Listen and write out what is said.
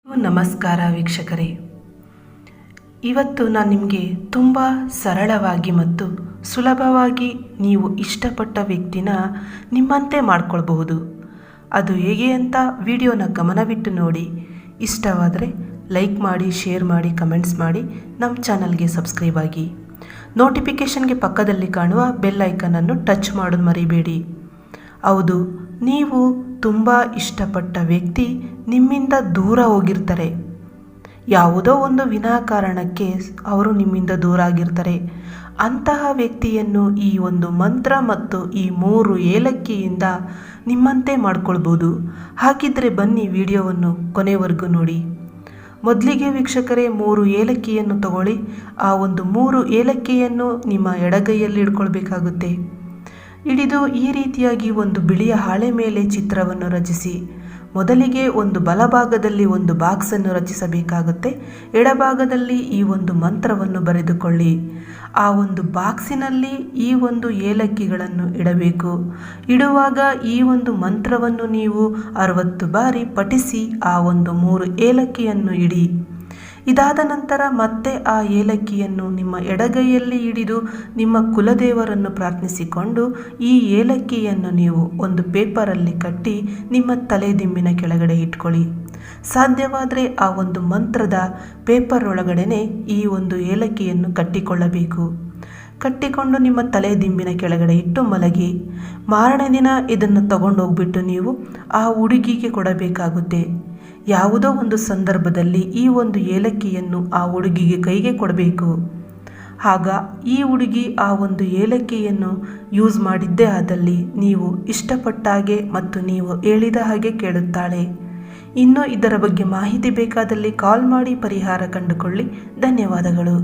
ನಮಸ್ಕಾರ ವೀಕ್ಷಕರೇ, ಇವತ್ತು ನಾನು ನಿಮಗೆ ತುಂಬ ಸರಳವಾಗಿ ಮತ್ತು ಸುಲಭವಾಗಿ ನೀವು ಇಷ್ಟಪಟ್ಟ ವ್ಯಕ್ತಿನ ನಿಮ್ಮಂತೆ ಮಾಡ್ಕೊಳ್ಬಹುದು. ಅದು ಹೇಗೆ ಅಂತ ವಿಡಿಯೋನ ಗಮನವಿಟ್ಟು ನೋಡಿ. ಇಷ್ಟವಾದರೆ ಲೈಕ್ ಮಾಡಿ, ಶೇರ್ ಮಾಡಿ, ಕಮೆಂಟ್ಸ್ ಮಾಡಿ, ನಮ್ಮ ಚಾನಲ್ಗೆ ಸಬ್ಸ್ಕ್ರೈಬ್ ಆಗಿ. ನೋಟಿಫಿಕೇಷನ್ಗೆ ಪಕ್ಕದಲ್ಲಿ ಕಾಣುವ ಬೆಲ್ ಐಕನನ್ನು ಟಚ್ ಮಾಡೋದು ಮರಿಬೇಡಿ. ಹೌದು, ನೀವು ತುಂಬ ಇಷ್ಟಪಟ್ಟ ವ್ಯಕ್ತಿ ನಿಮ್ಮಿಂದ ದೂರ ಹೋಗಿರ್ತಾರೆ. ಯಾವುದೋ ಒಂದು ವಿನಾಕಾರಣಕ್ಕೆ ಅವರು ನಿಮ್ಮಿಂದ ದೂರ ಆಗಿರ್ತಾರೆ. ಅಂತಹ ವ್ಯಕ್ತಿಯನ್ನು ಈ ಒಂದು ಮಂತ್ರ ಮತ್ತು ಈ 3 ಏಲಕ್ಕಿಯಿಂದ ನಿಮ್ಮಂತೆ ಮಾಡ್ಕೊಳ್ಬೋದು. ಹಾಗಿದ್ದರೆ ಬನ್ನಿ ವಿಡಿಯೋವನ್ನು ಕೊನೆವರೆಗೂ ನೋಡಿ. ಮೊದಲಿಗೆ ವೀಕ್ಷಕರೇ, 3 ಏಲಕ್ಕಿಯನ್ನು ತಗೊಳ್ಳಿ. ಆ ಒಂದು 3 ಏಲಕ್ಕಿಯನ್ನು ನಿಮ್ಮ ಎಡಗೈಯಲ್ಲಿ ಇಟ್ಕೊಳ್ಬೇಕಾಗುತ್ತೆ. ಹಿಡಿದು ಈ ರೀತಿಯಾಗಿ ಒಂದು ಬಿಳಿಯ ಹಾಳೆ ಮೇಲೆ ಚಿತ್ರವನ್ನು ರಚಿಸಿ. ಮೊದಲಿಗೆ ಒಂದು ಬಲಭಾಗದಲ್ಲಿ ಒಂದು ಬಾಕ್ಸನ್ನು ರಚಿಸಬೇಕಾಗುತ್ತೆ. ಎಡಭಾಗದಲ್ಲಿ ಈ ಒಂದು ಮಂತ್ರವನ್ನು ಬರೆದುಕೊಳ್ಳಿ. ಆ ಒಂದು ಬಾಕ್ಸಿನಲ್ಲಿ ಈ ಒಂದು ಏಲಕ್ಕಿಗಳನ್ನು ಇಡಬೇಕು. ಇಡುವಾಗ ಈ ಒಂದು ಮಂತ್ರವನ್ನು ನೀವು 60 ಬಾರಿ ಪಠಿಸಿ ಆ ಒಂದು 3 ಏಲಕ್ಕಿಯನ್ನು ಇಡಿ. ಇದಾದ ನಂತರ ಮತ್ತೆ ಆ ಏಲಕ್ಕಿಯನ್ನು ನಿಮ್ಮ ಎಡಗೈಯಲ್ಲಿ ಹಿಡಿದು ನಿಮ್ಮ ಕುಲದೇವರನ್ನು ಪ್ರಾರ್ಥಿಸಿಕೊಂಡು ಈ ಏಲಕ್ಕಿಯನ್ನು ನೀವು ಒಂದು ಪೇಪರಲ್ಲಿ ಕಟ್ಟಿ ನಿಮ್ಮ ತಲೆದಿಂಬಿನ ಕೆಳಗಡೆ ಇಟ್ಕೊಳ್ಳಿ. ಸಾಧ್ಯವಾದರೆ ಆ ಒಂದು ಮಂತ್ರದ ಪೇಪರ್ ಒಳಗಡೆ ಈ ಒಂದು ಏಲಕ್ಕಿಯನ್ನು ಕಟ್ಟಿಕೊಳ್ಳಬೇಕು. ಕಟ್ಟಿಕೊಂಡು ನಿಮ್ಮ ತಲೆದಿಂಬಿನ ಕೆಳಗಡೆ ಇಟ್ಟು ಮಲಗಿ. ಮಾರನೇ ದಿನ ಇದನ್ನು ತಗೊಂಡೋಗ್ಬಿಟ್ಟು ನೀವು ಆ ಹುಡುಗಿಗೆ ಕೊಡಬೇಕಾಗುತ್ತೆ. ಯಾವುದೋ ಒಂದು ಸಂದರ್ಭದಲ್ಲಿ ಈ ಒಂದು ಏಲಕ್ಕಿಯನ್ನು ಆ ಹುಡುಗಿಗೆ ಕೈಗೆ ಕೊಡಬೇಕು. ಆಗ ಈ ಹುಡುಗಿ ಆ ಒಂದು ಏಲಕ್ಕಿಯನ್ನು ಯೂಸ್ ಮಾಡಿದ್ದೇ ಆದಲ್ಲಿ ನೀವು ಇಷ್ಟಪಟ್ಟ ಹಾಗೆ ಮತ್ತು ನೀವು ಹೇಳಿದ ಹಾಗೆ ಕೇಳುತ್ತಾಳೆ. ಇನ್ನು ಇದರ ಬಗ್ಗೆ ಮಾಹಿತಿ ಬೇಕಾದಲ್ಲಿ ಕಾಲ್ ಮಾಡಿ ಪರಿಹಾರ ಕಂಡುಕೊಳ್ಳಿ. ಧನ್ಯವಾದಗಳು.